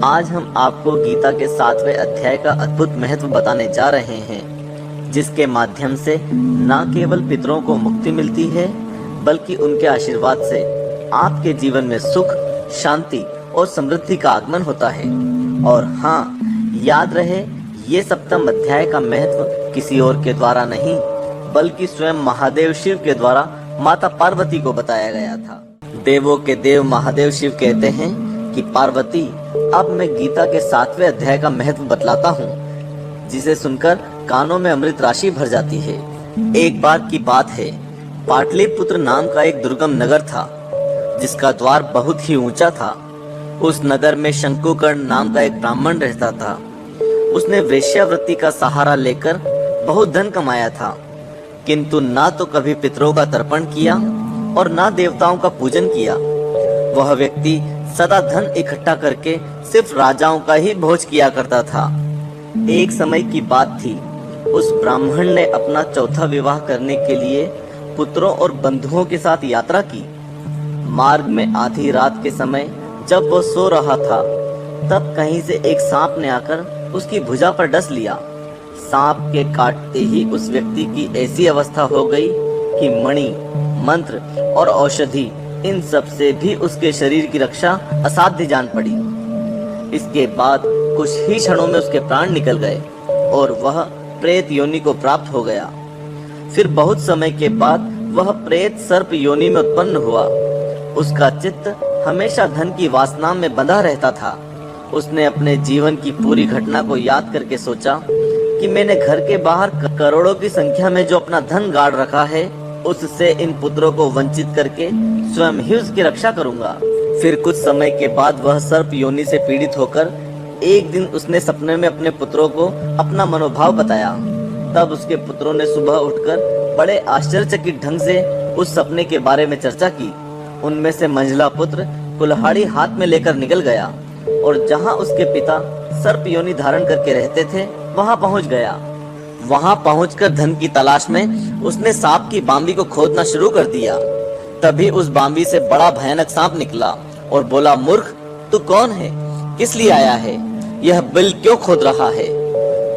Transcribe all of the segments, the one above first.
आज हम आपको गीता के 7वें अध्याय का अद्भुत महत्व बताने जा रहे हैं, जिसके माध्यम से न केवल पितरों को मुक्ति मिलती है, बल्कि उनके आशीर्वाद से आपके जीवन में सुख, शांति और समृद्धि का आगमन होता है। और हाँ, याद रहे, ये 7वां अध्याय का महत्व किसी और के द्वारा नहीं, बल्कि स्वयं महादेव शिव के द्वारा माता पार्वती को बताया गया था। देवों के देव महादेव शिव कहते हैं कि पार्वती, अब मैं गीता के 7वें अध्याय का महत्व बतलाता हूँ, जिसे सुनकर कानों में अमृत राशि भर जाती है। एक बार की बात है, पाटलिपुत्र नाम का एक दुर्गम नगर था, जिसका द्वार बहुत ही ऊंचा था। उस नगर में शंकुकर्ण नाम का एक ब्राह्मण रहता था। उसने वेश्यावृत्ति का सहारा लेकर बहुत धन कमाया था, किंतु ना तो कभी पितरों का तर्पण किया और ना देवताओं का पूजन किया। वह व्यक्ति सदा धन इकट्ठा करके सिर्फ राजाओं का ही भोज किया करता था। एक समय की बात थी, उस ब्राह्मण ने अपना चौथा विवाह करने के लिए पुत्रों और बंधुओं के साथ यात्रा की। मार्ग में आधी रात के समय जब वह सो रहा था, तब कहीं से एक सांप ने आकर उसकी भुजा पर डस लिया। सांप के काटते ही उस व्यक्ति की ऐसी अवस्था हो गई कि मणि, मंत्र और औषधि, इन सब से भी उसके शरीर की रक्षा असाध्य जान पड़ी। इसके बाद कुछ ही क्षणों में उसके प्राण निकल गए और वह प्रेत योनि को प्राप्त हो गया। फिर बहुत समय के बाद वह प्रेत सर्प योनि में उत्पन्न हुआ। उसका चित्त हमेशा धन की वासना में बंधा रहता था। उसने अपने जीवन की पूरी घटना को याद करके सोचा कि मैंने घर के बाहर करोड़ों की संख्या में जो अपना धन गाड़ रखा है, उससे इन पुत्रों को वंचित करके स्वयं ही उसकी रक्षा करूंगा। फिर कुछ समय के बाद वह सर्प योनि से पीड़ित होकर एक दिन उसने सपने में अपने पुत्रों को अपना मनोभाव बताया। तब उसके पुत्रों ने सुबह उठकर बड़े आश्चर्यचकित ढंग से उस सपने के बारे में चर्चा की। उनमें से मंझला पुत्र कुल्हाड़ी हाथ में लेकर निकल गया और जहाँ उसके पिता सर्प योनि धारण करके रहते थे, वहाँ पहुँच गया। वहाँ पहुंचकर धन की तलाश में उसने सांप की बांबी को खोदना शुरू कर दिया। तभी उस बांबी से बड़ा भयानक सांप निकला और बोला, मूर्ख, तू कौन है? किस लिए आया है? यह बिल क्यों खोद रहा है?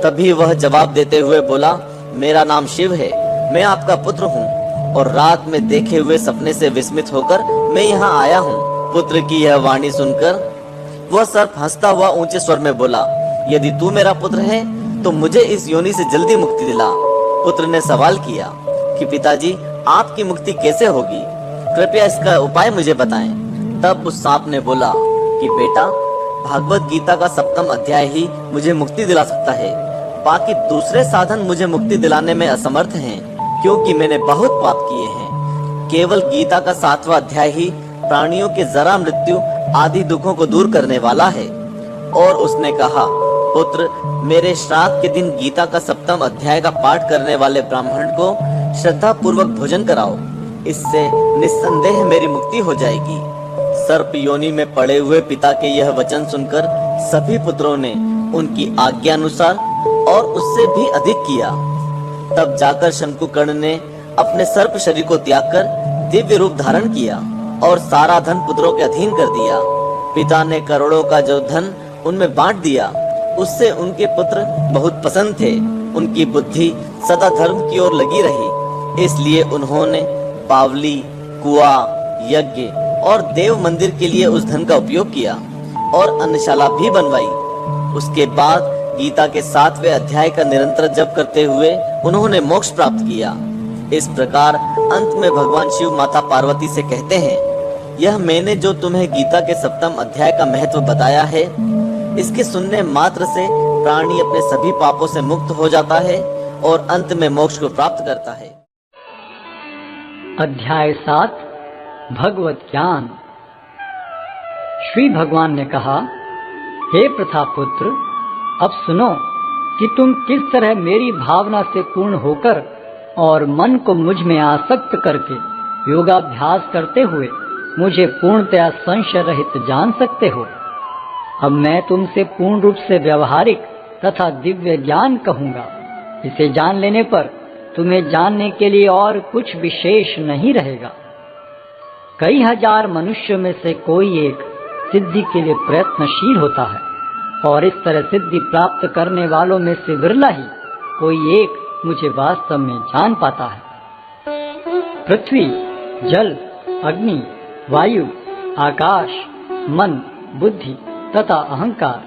तभी वह जवाब देते हुए बोला, मेरा नाम शिव है, मैं आपका पुत्र हूँ और रात में देखे हुए सपने से विस्मित होकर मैं यहाँ आया हूँ। पुत्र की यह वाणी सुनकर वह सर्प हंसता हुआ ऊंचे स्वर में बोला, यदि तू मेरा पुत्र है तो मुझे इस योनि से जल्दी मुक्ति दिला। पुत्र ने सवाल किया कि पिताजी, आपकी मुक्ति कैसे होगी? कृपया इसका उपाय मुझे बताएं। तब उस सांप ने बोला कि बेटा, भागवत गीता का 7वां अध्याय ही मुझे मुक्ति दिला सकता है। बाकी दूसरे साधन मुझे मुक्ति दिलाने में असमर्थ हैं, क्योंकि मैंने बहुत पाप किए हैं। केवल गीता का 7वां अध्याय ही प्राणियों के जरा मृत्यु आदि दुखों को दूर करने वाला है। और उसने कहा, पुत्र, मेरे श्राद्ध के दिन गीता का 7वां अध्याय का पाठ करने वाले ब्राह्मण को श्रद्धा पूर्वक भोजन कराओ। इससे निस्संदेह मेरी मुक्ति हो जाएगी। सर्प योनि में पड़े हुए पिता के यह वचन सुनकर सभी पुत्रों ने उनकी आज्ञा अनुसार और उससे भी अधिक किया। तब जाकर शंकुकर्ण ने अपने सर्प शरीर को त्याग कर दिव्य रूप धारण किया और सारा धन पुत्रों के अधीन कर दिया। पिता ने करोड़ों का जो धन उनमें बांट दिया, उससे उनके पुत्र बहुत पसंद थे। उनकी बुद्धि सदा धर्म की ओर लगी रही, इसलिए उन्होंने बावली, कुआं, यज्ञ और देव मंदिर के लिए उस धन का उपयोग किया और अन्नशाला भी बनवाई। उसके बाद गीता के 7वें अध्याय का निरंतर जप करते हुए उन्होंने मोक्ष प्राप्त किया। इस प्रकार अंत में भगवान शिव माता पार्वती से कहते हैं, यह मैंने जो तुम्हें गीता के 7वां अध्याय का महत्व बताया है, इसके सुनने मात्र से प्राणी अपने सभी पापों से मुक्त हो जाता है और अंत में मोक्ष को प्राप्त करता है। अध्याय 7 भगवत ज्ञान। श्री भगवान ने कहा, हे प्रथापुत्र, अब सुनो कि तुम किस तरह मेरी भावना से पूर्ण होकर और मन को मुझ में आसक्त करके योगाभ्यास करते हुए मुझे पूर्णतया संशय रहित जान सकते हो। अब मैं तुमसे पूर्ण रूप से व्यवहारिक तथा दिव्य ज्ञान कहूँगा। इसे जान लेने पर तुम्हें जानने के लिए और कुछ विशेष नहीं रहेगा। कई हजार मनुष्यों में से कोई एक सिद्धि के लिए प्रयत्नशील होता है, और इस तरह सिद्धि प्राप्त करने वालों में से विरला ही कोई एक मुझे वास्तव में जान पाता है। पृथ्वी, जल, अग्नि, वायु, आकाश, मन, बुद्धि तथा अहंकार,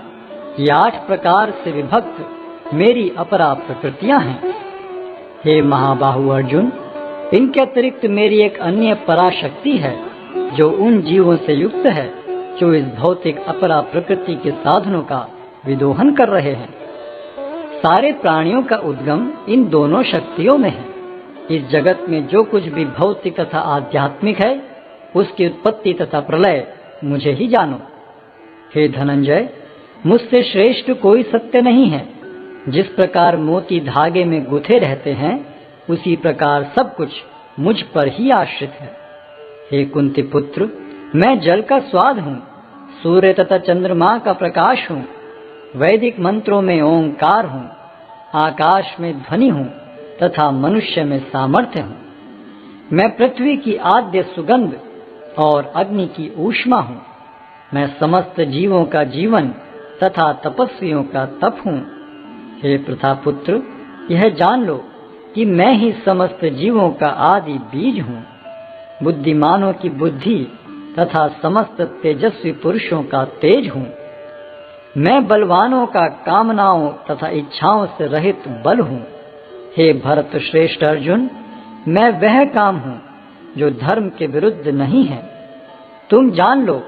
ये 8 प्रकार से विभक्त मेरी अपरा प्रकृतियां हैं। हे महाबाहु अर्जुन, इनके अतिरिक्त मेरी एक अन्य पराशक्ति है जो उन जीवों से युक्त है जो इस भौतिक अपरा प्रकृति के साधनों का विदोहन कर रहे हैं। सारे प्राणियों का उद्गम इन दोनों शक्तियों में है। इस जगत में जो कुछ भी भौतिक तथा आध्यात्मिक है, उसकी उत्पत्ति तथा प्रलय मुझे ही जानो। हे धनंजय, मुझसे श्रेष्ठ कोई सत्य नहीं है। जिस प्रकार मोती धागे में गुथे रहते हैं, उसी प्रकार सब कुछ मुझ पर ही आश्रित है। हे कुंती पुत्र, मैं जल का स्वाद हूँ, सूर्य तथा चंद्रमा का प्रकाश हूँ, वैदिक मंत्रों में ओंकार हूँ, आकाश में ध्वनि हूँ तथा मनुष्य में सामर्थ्य हूँ। मैं पृथ्वी की आद्य सुगंध और अग्नि की ऊष्मा हूँ। मैं समस्त जीवों का जीवन तथा तपस्वियों का तप हूँ। हे प्रथापुत्र, यह जान लो कि मैं ही समस्त जीवों का आदि बीज हूँ। बुद्धिमानों की बुद्धि तथा समस्त तेजस्वी पुरुषों का तेज हूँ। मैं बलवानों का कामनाओं तथा इच्छाओं से रहित बल हूँ। हे भरत श्रेष्ठ अर्जुन, मैं वह काम हूँ जो धर्म के विरुद्ध नहीं है। तुम जान लो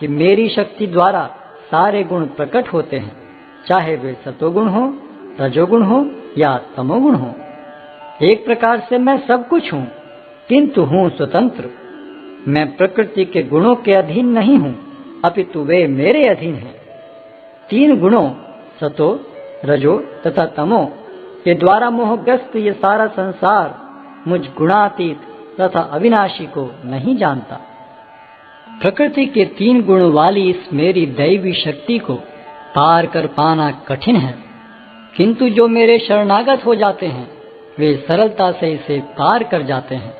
कि मेरी शक्ति द्वारा सारे गुण प्रकट होते हैं, चाहे वे सतोगुण हो, रजोगुण हो या तमोगुण हो। एक प्रकार से मैं सब कुछ हूँ, किंतु हूँ स्वतंत्र। मैं प्रकृति के गुणों के अधीन नहीं हूँ, अपितु वे मेरे अधीन हैं। 3 गुणों सतो, रजो तथा तमो के द्वारा मोहग्रस्त ये सारा संसार मुझ गुणातीत तथा अविनाशी को नहीं जानता। प्रकृति के 3 गुण वाली इस मेरी दैवी शक्ति को पार कर पाना कठिन है, किंतु जो मेरे शरणागत हो जाते हैं वे सरलता से इसे पार कर जाते हैं।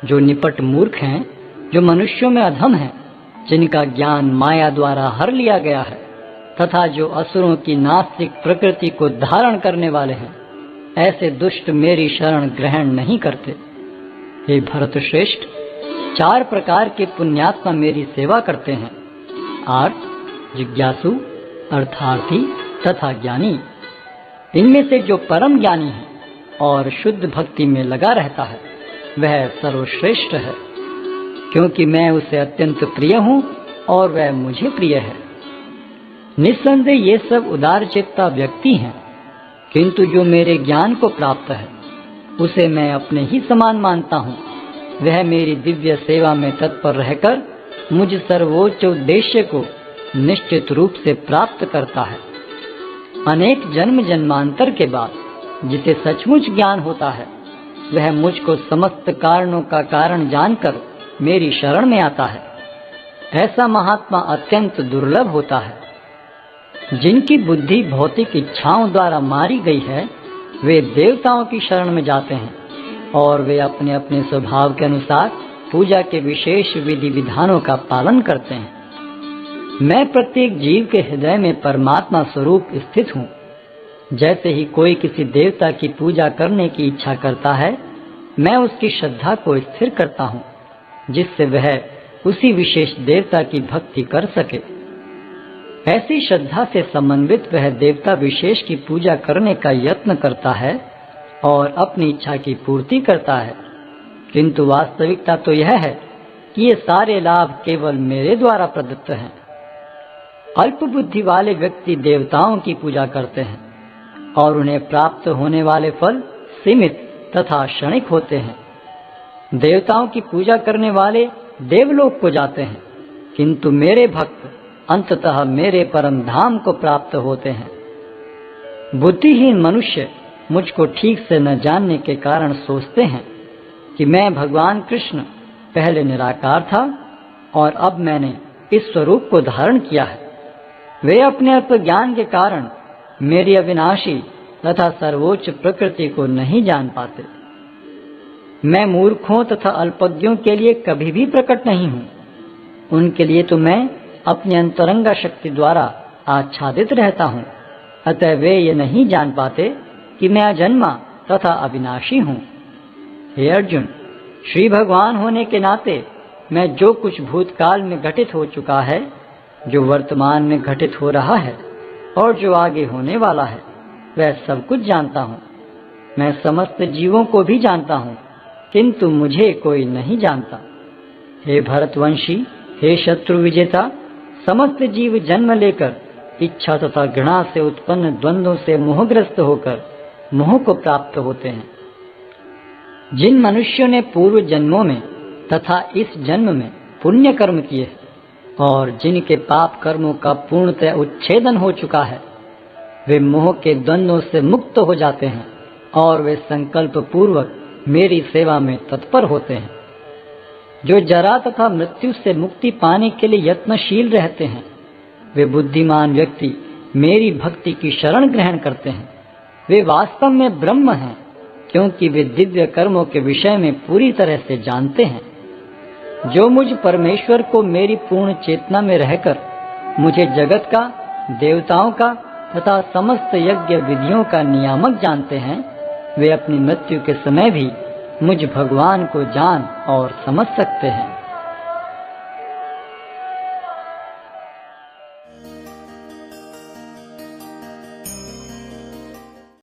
जो निपट मूर्ख हैं, जो मनुष्यों में अधम हैं, जिनका ज्ञान माया द्वारा हर लिया गया है तथा जो असुरों की नास्तिक प्रकृति को धारण करने वाले हैं, ऐसे दुष्ट मेरी शरण ग्रहण नहीं करते। हे भरत श्रेष्ठ, 4 प्रकार के पुण्यात्मा मेरी सेवा करते हैं: आर्त, जिज्ञासु, अर्थार्थी तथा ज्ञानी। इनमें से जो परम ज्ञानी है और शुद्ध भक्ति में लगा रहता है, वह सर्वश्रेष्ठ है, क्योंकि मैं उसे अत्यंत प्रिय हूँ और वह मुझे प्रिय है। निस्संदेह ये सब उदार चित्ता व्यक्ति हैं, किंतु जो मेरे ज्ञान को प्राप्त है उसे मैं अपने ही समान मानता हूँ। वह मेरी दिव्य सेवा में तत्पर रहकर मुझ सर्वोच्च उद्देश्य को निश्चित रूप से प्राप्त करता है। अनेक जन्म जन्मांतर के बाद जिसे सचमुच ज्ञान होता है, वह मुझको समस्त कारणों का कारण जानकर मेरी शरण में आता है। ऐसा महात्मा अत्यंत दुर्लभ होता है। जिनकी बुद्धि भौतिक इच्छाओं द्वारा मारी गई है, वे देवताओं की शरण में जाते हैं और वे अपने अपने स्वभाव के अनुसार पूजा के विशेष विधि विधानों का पालन करते हैं। मैं प्रत्येक जीव के हृदय में परमात्मा स्वरूप स्थित हूँ। जैसे ही कोई किसी देवता की पूजा करने की इच्छा करता है, मैं उसकी श्रद्धा को स्थिर करता हूँ, जिससे वह उसी विशेष देवता की भक्ति कर सके। ऐसी श्रद्धा से समन्वित वह देवता विशेष की पूजा करने का यत्न करता है और अपनी इच्छा की पूर्ति करता है, किंतु वास्तविकता तो यह है कि ये सारे लाभ केवल मेरे द्वारा प्रदत्त हैं। अल्प बुद्धि वाले व्यक्ति देवताओं की पूजा करते हैं और उन्हें प्राप्त होने वाले फल सीमित तथा क्षणिक होते हैं। देवताओं की पूजा करने वाले देवलोक को जाते हैं, किंतु मेरे भक्त अंततः मेरे परम धाम को प्राप्त होते हैं। बुद्धिहीन मनुष्य मुझको ठीक से न जानने के कारण सोचते हैं कि मैं भगवान कृष्ण पहले निराकार था और अब मैंने इस स्वरूप को धारण किया है। वे अपने अल्प ज्ञान के कारण मेरी अविनाशी तथा सर्वोच्च प्रकृति को नहीं जान पाते। मैं मूर्खों तथा अल्पज्ञों के लिए कभी भी प्रकट नहीं हूँ। उनके लिए तो मैं अपनी अंतरंगा शक्ति द्वारा आच्छादित रहता हूँ, अतः वे ये नहीं जान पाते कि मैं अजन्मा तथा अविनाशी हूँ। हे अर्जुन, श्री भगवान होने के नाते मैं जो कुछ भूतकाल में घटित हो चुका है, जो वर्तमान में घटित हो रहा है और जो आगे होने वाला है, वह सब कुछ जानता हूँ। मैं समस्त जीवों को भी जानता हूँ, किंतु मुझे कोई नहीं जानता। हे भरतवंशी, हे शत्रु विजेता, समस्त जीव जन्म लेकर इच्छा तथा घृणा से उत्पन्न द्वंद्वों से मोहग्रस्त होकर मोह को प्राप्त होते हैं। जिन मनुष्यों ने पूर्व जन्मों में तथा इस जन्म में पुण्य कर्म किए और जिनके पाप कर्मों का पूर्णतः उच्छेदन हो चुका है, वे मोह के द्वंद्वों से मुक्त हो जाते हैं और वे संकल्प पूर्वक मेरी सेवा में तत्पर होते हैं। जो जरा तथा मृत्यु से मुक्ति पाने के लिए यत्नशील रहते हैं, वे बुद्धिमान व्यक्ति मेरी भक्ति की शरण ग्रहण करते हैं। वे वास्तव में ब्रह्म हैं, क्योंकि वे दिव्य कर्मों के विषय में पूरी तरह से जानते हैं। जो मुझ परमेश्वर को मेरी पूर्ण चेतना में रहकर मुझे जगत का, देवताओं का तथा समस्त यज्ञ विधियों का नियामक जानते हैं, वे अपनी मृत्यु के समय भी मुझ भगवान को जान और समझ सकते हैं।